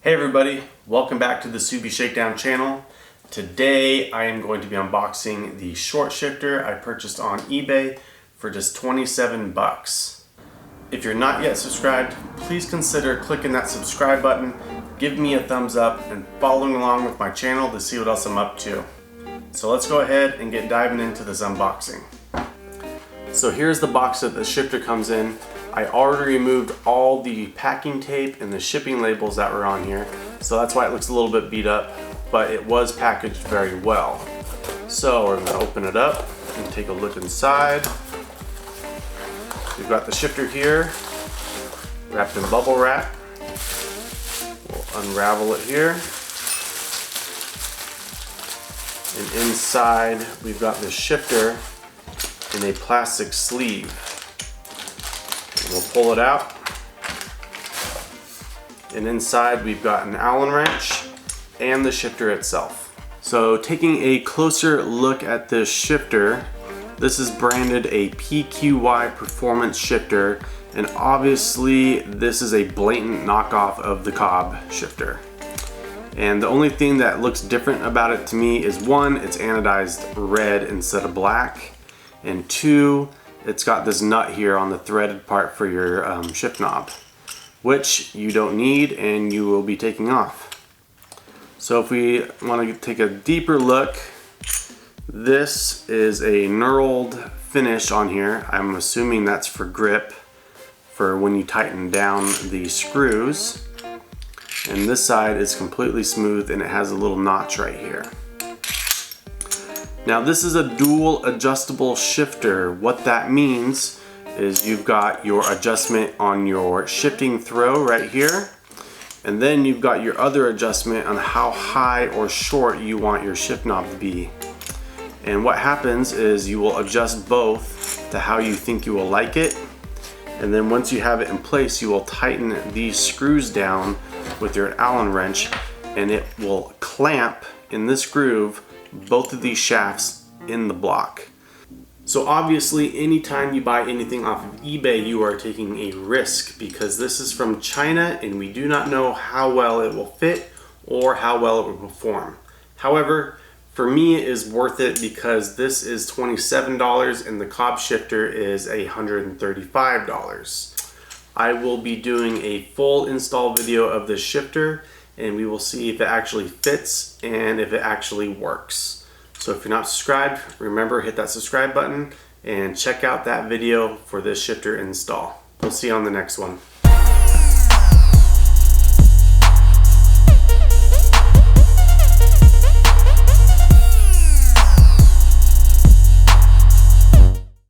Hey everybody, welcome back to the Subi Shakedown channel. Today I am going to be unboxing the short shifter I purchased on eBay for just 27 bucks. If you're not yet subscribed, please consider clicking that subscribe button, give me a thumbs up, and following along with my channel to see what else I'm up to. So let's go ahead and get diving into this unboxing. So here's the box that the shifter comes in. I already removed all the packing tape and the shipping labels that were on here, so that's why it looks a little bit beat up, but it was packaged very well. So we're gonna open it up and take a look inside. We've got the shifter here, wrapped in bubble wrap. We'll unravel it here. And inside, we've got the shifter in a plastic sleeve. We'll pull it out, and inside we've got an Allen wrench and the shifter itself. So taking a closer look at this shifter, this is branded a PQY performance shifter, and obviously this is a blatant knockoff of the Cobb shifter. And the only thing that looks different about it to me is one, it's anodized red instead of black, and two, it's got this nut here on the threaded part for your shift knob, which you don't need and you will be taking off. So if we want to take a deeper look, this is a knurled finish on here. I'm assuming that's for grip, for when you tighten down the screws. And this side is completely smooth and it has a little notch right here. Now this is a dual adjustable shifter. What that means is you've got your adjustment on your shifting throw right here, and then you've got your other adjustment on how high or short you want your shift knob to be. And what happens is you will adjust both to how you think you will like it, and then once you have it in place, you will tighten these screws down with your Allen wrench, and it will clamp in this groove both of these shafts in the block. So obviously anytime you buy anything off of eBay, you are taking a risk because this is from China and we do not know how well it will fit or how well it will perform. However, for me it is worth it because this is $27 and the Cobb shifter is $135. I will be doing a full install video of this shifter and we will see if it actually fits and if it actually works. So if you're not subscribed, remember, hit that subscribe button and check out that video for this shifter install. We'll see you on the next one.